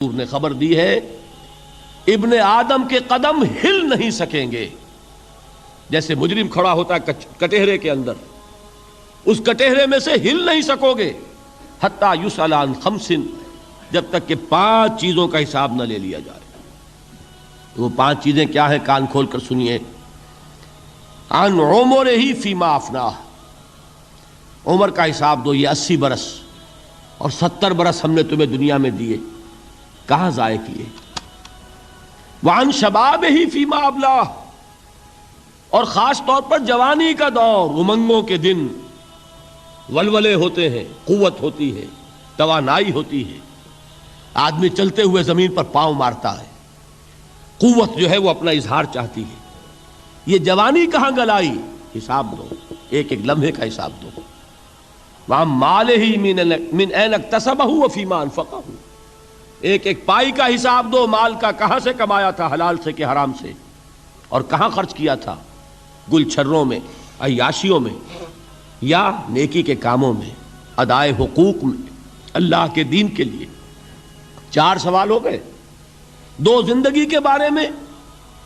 نے خبر دی ہے ابن آدم کے قدم ہل نہیں سکیں گے. جیسے مجرم کھڑا ہوتا ہے کٹہرے کے اندر، اس کٹہرے میں سے ہل نہیں سکو گے حتی یسأل عن خمس، جب تک کہ 5 چیزوں کا حساب نہ لے لیا جائے. وہ 5 چیزیں کیا ہیں؟ کان کھول کر سنیے. عن عمرہ فیما افناہ، عمر کا حساب دو. یہ 80 برس اور 70 برس ہم نے تمہیں دنیا میں دیے، کہاں ضائع کیے؟ وعن شبابہ فیما ابلاہ، اور خاص طور پر جوانی کا دور، امنگوں کے دن، ولولے ہوتے ہیں، قوت ہوتی ہے، توانائی ہوتی ہے، آدمی چلتے ہوئے زمین پر پاؤں مارتا ہے، قوت جو ہے وہ اپنا اظہار چاہتی ہے. یہ جوانی کہاں گلائی؟ حساب دو، ایک ایک لمحے کا حساب دو. وعن مالہ من این اکتسبہ وفیما انفقہ، ایک ایک پائی کا حساب دو. مال کا کہاں سے کمایا تھا، حلال سے کہ حرام سے، اور کہاں خرچ کیا تھا، گل چھروں میں، عیاشیوں میں، یا نیکی کے کاموں میں، ادائے حقوق میں، اللہ کے دین کے لیے. 4 سوال ہو گئے. 2 زندگی کے بارے میں،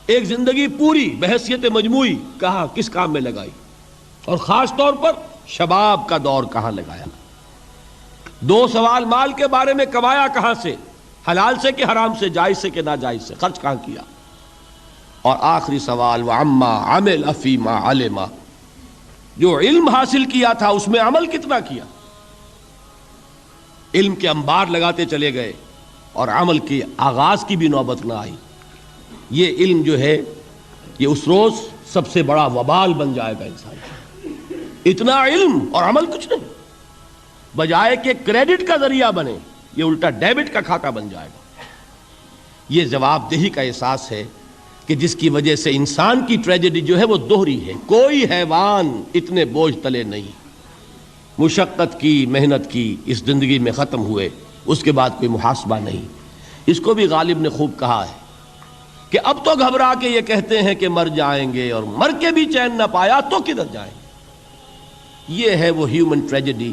ایک زندگی پوری بحیثیت مجموعی کہاں کس کام میں لگائی، اور خاص طور پر شباب کا دور کہاں لگایا. 2 سوال مال کے بارے میں، کمایا کہاں سے، حلال سے کہ حرام سے، جائز سے کہ ناجائز سے، خرچ کہاں کیا. اور آخری سوال وعما عمل فیما علم، جو علم حاصل کیا تھا اس میں عمل کتنا کیا. علم کے انبار لگاتے چلے گئے اور عمل کے آغاز کی بھی نوبت نہ آئی. یہ علم جو ہے یہ اس روز سب سے بڑا وبال بن جائے گا انسان. اتنا علم اور عمل کچھ نہیں، بجائے کہ کریڈٹ کا ذریعہ بنے یہ الٹا ڈیبٹ کا کھاتا بن جائے گا. یہ جواب دہی کا احساس ہے کہ جس کی وجہ سے انسان کی ٹریجڈی جو ہے وہ دوہری ہے. کوئی حیوان اتنے بوجھ تلے نہیں، مشقت کی، محنت کی، اس زندگی میں ختم ہوئے، اس کے بعد کوئی محاسبہ نہیں. اس کو بھی غالب نے خوب کہا ہے کہ اب تو گھبرا کے یہ کہتے ہیں کہ مر جائیں گے، اور مر کے بھی چین نہ پایا تو کدھر جائیں گے. یہ ہے وہ ہیومن ٹریجڈی.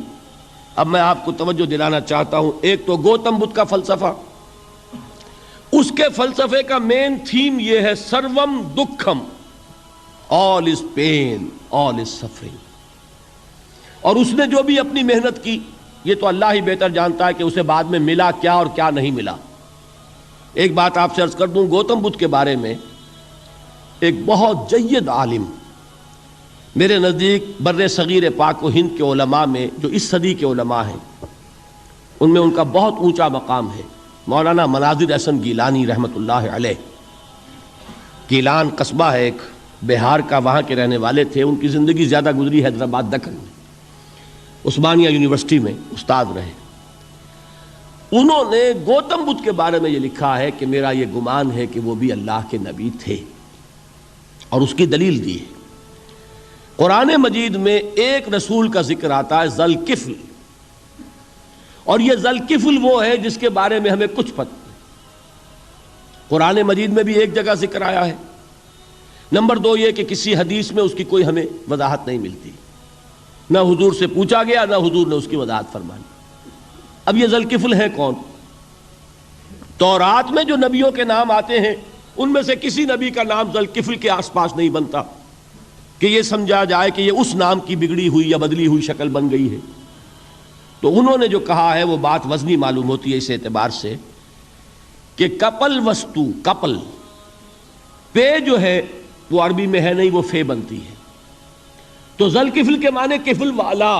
اب میں آپ کو توجہ دلانا چاہتا ہوں. ایک تو گوتم بدھ کا فلسفہ، اس کے فلسفے کا مین تھیم یہ ہے سروم دکھم، آل از پین، آل از سفرنگ. اور اس نے جو بھی اپنی محنت کی یہ تو اللہ ہی بہتر جانتا ہے کہ اسے بعد میں ملا کیا اور کیا نہیں ملا. ایک بات آپ سے عرض کر دوں گوتم بدھ کے بارے میں. ایک بہت جید عالم، میرے نزدیک بر صغیر پاک و ہند کے علماء میں جو اس صدی کے علماء ہیں ان میں ان کا بہت اونچا مقام ہے، مولانا مناظر احسن گیلانی رحمۃ اللہ علیہ. گیلان قصبہ ہے ایک بہار کا، وہاں کے رہنے والے تھے. ان کی زندگی زیادہ گزری حیدرآباد دکن میں، عثمانیہ یونیورسٹی میں استاد رہے. انہوں نے گوتم بدھ کے بارے میں یہ لکھا ہے کہ میرا یہ گمان ہے کہ وہ بھی اللہ کے نبی تھے، اور اس کی دلیل دی ہے. قرآن مجید میں ایک رسول کا ذکر آتا ہے، ذوالکفل، اور یہ ذوالکفل وہ ہے جس کے بارے میں ہمیں کچھ پتہ نہیں. قرآن مجید میں بھی ایک جگہ ذکر آیا ہے. نمبر 2 یہ کہ کسی حدیث میں اس کی کوئی ہمیں وضاحت نہیں ملتی، نہ حضور سے پوچھا گیا نہ حضور نے اس کی وضاحت فرمائی. اب یہ ذوالکفل ہے کون؟ تورات میں جو نبیوں کے نام آتے ہیں ان میں سے کسی نبی کا نام ذوالکفل کے آس پاس نہیں بنتا کہ یہ سمجھا جائے کہ یہ اس نام کی بگڑی ہوئی یا بدلی ہوئی شکل بن گئی ہے. تو انہوں نے جو کہا ہے وہ بات وزنی معلوم ہوتی ہے اس اعتبار سے کہ کپل وستو، کپل، پے جو ہے وہ عربی میں ہے نہیں، وہ فے بنتی ہے. تو ذوالکفل کے معنی کفل والا،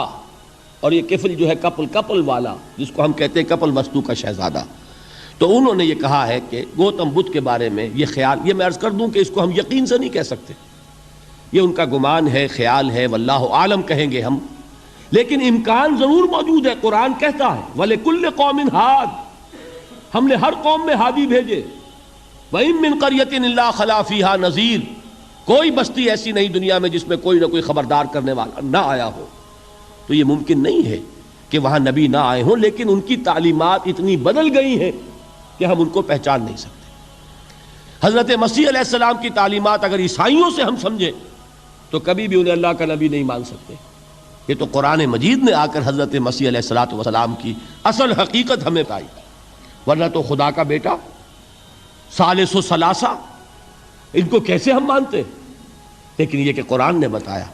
اور یہ کفل جو ہے کپل، کپل والا، جس کو ہم کہتے ہیں کپل وستو کا شہزادہ. تو انہوں نے یہ کہا ہے کہ گوتم بدھ کے بارے میں یہ خیال، یہ میں عرض کر دوں کہ اس کو ہم یقین سے نہیں کہہ سکتے، یہ ان کا گمان ہے، خیال ہے، واللہ عالم کہیں گے ہم، لیکن امکان ضرور موجود ہے. قرآن کہتا ہے وَلِكُلِّ قَوْمٍ ہَادٍ، ہم نے ہر قوم میں ہادی بھیجے. وَإِن مِّن قَرْيَةٍ إِلَّا خَلَا فِيهَا نَذِيرٌ، کوئی بستی ایسی نہیں دنیا میں جس میں کوئی نہ کوئی خبردار کرنے والا نہ آیا ہو. تو یہ ممکن نہیں ہے کہ وہاں نبی نہ آئے ہوں، لیکن ان کی تعلیمات اتنی بدل گئی ہیں کہ ہم ان کو پہچان نہیں سکتے. حضرت مسیح علیہ السلام کی تعلیمات اگر عیسائیوں سے ہم سمجھیں تو کبھی بھی انہیں اللہ کا نبی نہیں مان سکتے. یہ تو قرآن مجید نے آ کر حضرت مسیح علیہ السلام کی اصل حقیقت ہمیں پائی. ورنہ تو خدا کا بیٹا ثالث و ثلاثہ، ان کو کیسے ہم مانتے؟ لیکن یہ کہ قرآن نے بتایا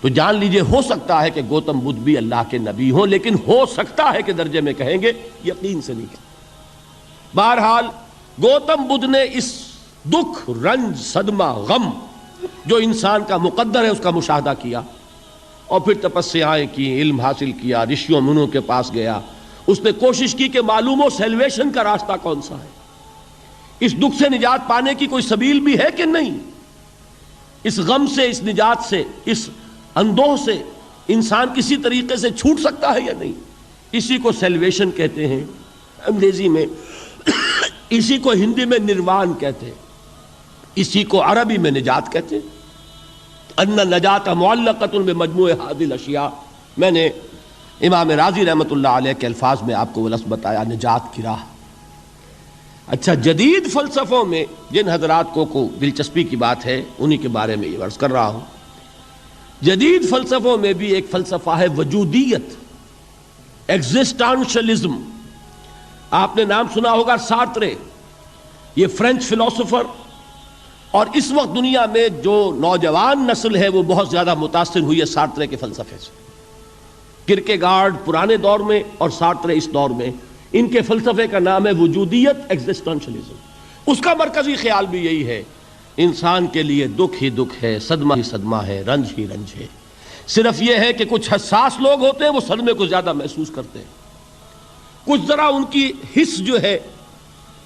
تو جان لیجئے ہو سکتا ہے کہ گوتم بدھ بھی اللہ کے نبی ہوں، لیکن ہو سکتا ہے کہ درجے میں کہیں گے، یقین سے نہیں کہیں۔ بہرحال گوتم بدھ نے اس دکھ، رنج، صدمہ، غم جو انسان کا مقدر ہے اس کا مشاہدہ کیا، اور پھر تپسیائیں کی، علم حاصل کیا، رشیوں منوں کے پاس گیا، اس نے کوشش کی کہ معلوم ہو سیلویشن کا راستہ کون سا ہے، اس دکھ سے نجات پانے کی کوئی سبیل بھی ہے کہ نہیں، اس غم سے، اس نجات سے، اس اندوہ سے انسان کسی طریقے سے چھوٹ سکتا ہے یا نہیں۔ اسی کو سیلویشن کہتے ہیں انگریزی میں، اسی کو ہندی میں نروان کہتے ہیں، اسی کو عربی میں نجات کہتے ہیں۔ ان النجات معلقۃ بمجموع هذه الاشیاء، میں نے امام رازی رحمۃ اللہ علیہ کے الفاظ میں آپ کو وہ لفظ بتایا، نجات کی راہ۔ اچھا، جدید فلسفوں میں جن حضرات کو دلچسپی کی بات ہے انہی کے بارے میں یہ عرض کر رہا ہوں۔ جدید فلسفوں میں بھی ایک فلسفہ ہے وجودیت، ایگزسٹانشلزم۔ آپ نے نام سنا ہوگا سارترے، یہ فرینچ فلسفر، اور اس وقت دنیا میں جو نوجوان نسل ہے وہ بہت زیادہ متاثر ہوئی ہے سارترے کے فلسفے سے۔ کرکیگارڈ پرانے دور میں اور سارترے اس دور میں، ان کے فلسفے کا نام ہے وجودیت، ایگزسٹانشلزم۔ اس کا مرکزی خیال بھی یہی ہے، انسان کے لیے دکھ ہی دکھ ہے، صدمہ ہی صدمہ ہے، رنج ہی رنج ہے۔ صرف یہ ہے کہ کچھ حساس لوگ ہوتے ہیں وہ صدمے کو زیادہ محسوس کرتے ہیں، کچھ ذرا ان کی حس جو ہے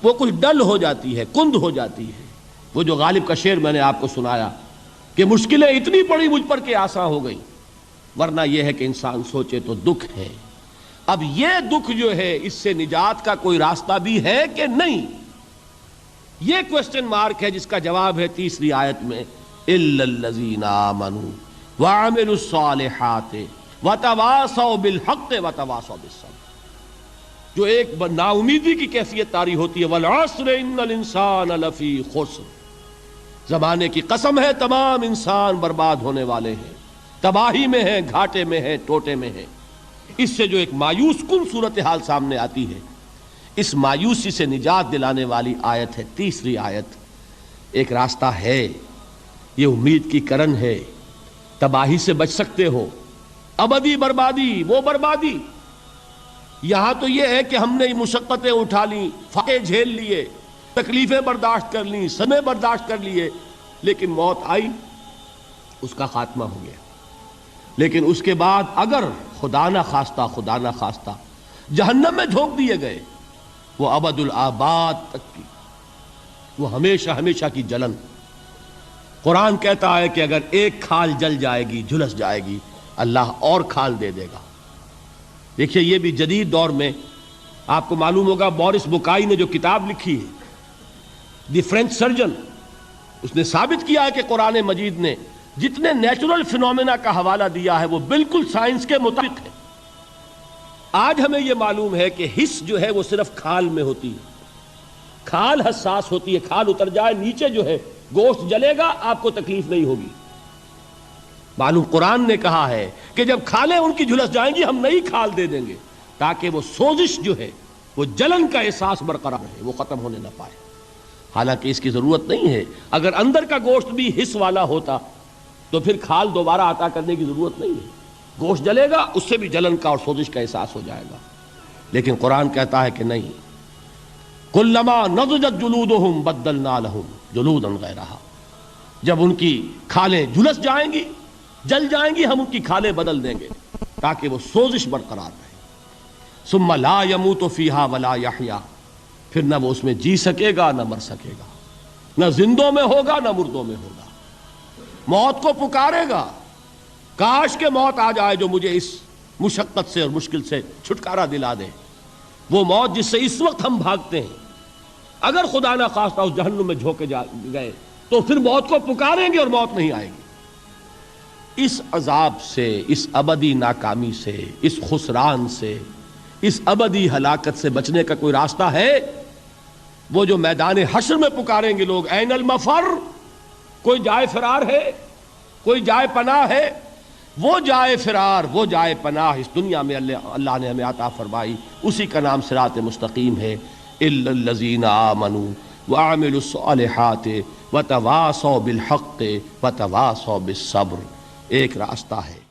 وہ کچھ ڈل ہو جاتی ہے، کند ہو جاتی ہے۔ وہ جو غالب کا شعر میں نے آپ کو سنایا کہ مشکلیں اتنی پڑی مجھ پر کہ آسان ہو گئی، ورنہ یہ ہے کہ انسان سوچے تو دکھ ہے۔ اب یہ دکھ جو ہے اس سے نجات کا کوئی راستہ بھی ہے کہ نہیں، یہ کوسچن مارک ہے، جس کا جواب ہے تیسری آیت میں اِلَّا الَّذِينَ آمَنُوا وَعَمِلُوا الصَّالِحَاتِ وَتَوَاصَوْا بِالْحَقِّ وَتَوَاصَوْا بِالصَّبْرِ۔ جو ایک نا امیدی کی کیفیت طاری ہوتی ہے، وَالْعَصْرِ إِنَّ الْإِنسَانَ لَفِي خُسْرٍ، زمانے کی قسم ہے تمام انسان برباد ہونے والے ہیں، تباہی میں ہیں، گھاٹے میں ہیں، ٹوٹے میں ہیں۔ اس سے جو ایک مایوس کن صورتحال سامنے آتی ہے، اس مایوسی سے نجات دلانے والی آیت ہے تیسری آیت۔ ایک راستہ ہے، یہ امید کی کرن ہے، تباہی سے بچ سکتے ہو، ابدی بربادی وہ بربادی۔ یہاں تو یہ ہے کہ ہم نے مشقتیں اٹھا لیں، فاقے جھیل لیے، تکلیفیں برداشت کر لیں، صدمے برداشت کر لیے، لیکن موت آئی، اس کا خاتمہ ہو گیا۔ لیکن اس کے بعد اگر خدا نہ خواستہ جہنم میں جھونک دیے گئے، وہ ابد الآباد تک کی، وہ ہمیشہ ہمیشہ کی جلن۔ قرآن کہتا ہے کہ اگر ایک کھال جل جائے گی، جھلس جائے گی، اللہ اور کھال دے دے گا۔ دیکھیے یہ بھی جدید دور میں آپ کو معلوم ہوگا، بورس بکائی نے جو کتاب لکھی ہے دی فرینچ سرجن، اس نے ثابت کیا ہے کہ قرآن مجید نے جتنے نیچرل فینومینا کا حوالہ دیا ہے وہ بالکل سائنس کے مطابق ہے۔ آج ہمیں یہ معلوم ہے کہ حس جو ہے وہ صرف کھال میں ہوتی ہے، کھال حساس ہوتی ہے، کھال اتر جائے نیچے جو ہے گوشت جلے گا، آپ کو تکلیف نہیں ہوگی۔ معلوم قرآن نے کہا ہے کہ جب کھالیں ان کی جھلس جائیں گی ہم نئی کھال دے دیں گے، تاکہ وہ سوزش جو ہے، وہ جلن کا احساس برقرار رہے، وہ ختم ہونے نہ پائے۔ حالانکہ اس کی ضرورت نہیں ہے، اگر اندر کا گوشت بھی حس والا ہوتا تو پھر کھال دوبارہ عطا کرنے کی ضرورت نہیں ہے، گوشت جلے گا، اس سے بھی جلن کا اور سوزش کا احساس ہو جائے گا۔ لیکن قرآن کہتا ہے کہ نہیں، کلما نضجت جلودہم بدلنا لہم جلودا غیرہا، جب ان کی کھالیں جھلس جائیں گی، جل جائیں گی، ہم ان کی کھالیں بدل دیں گے تاکہ وہ سوزش برقرار رہے۔ ثم لا يموت فيها ولا يحيا، پھر نہ وہ اس میں جی سکے گا نہ مر سکے گا، نہ زندوں میں ہوگا نہ مردوں میں ہوگا۔ موت کو پکارے گا، کاش کہ موت آ جائے جو مجھے اس مشقت سے اور مشکل سے چھٹکارا دلا دے۔ وہ موت جس سے اس وقت ہم بھاگتے ہیں، اگر خدا نہ خواستہ اس جہنم میں جھونکے گئے تو پھر موت کو پکاریں گے اور موت نہیں آئے گی۔ اس عذاب سے، اس ابدی ناکامی سے، اس خسران سے، اس ابدی ہلاکت سے بچنے کا کوئی راستہ ہے؟ وہ جو میدان حشر میں پکاریں گے لوگ، این المفر، کوئی جائے فرار ہے، کوئی جائے پناہ ہے؟ وہ جائے فرار، وہ جائے پناہ اس دنیا میں اللہ نے ہمیں عطا فرمائی، اسی کا نام صراط مستقیم ہے۔ الا الذین آمنوا وعملوا الصالحات وتواصوا بالحق وتواصوا بالصبر. ایک راستہ ہے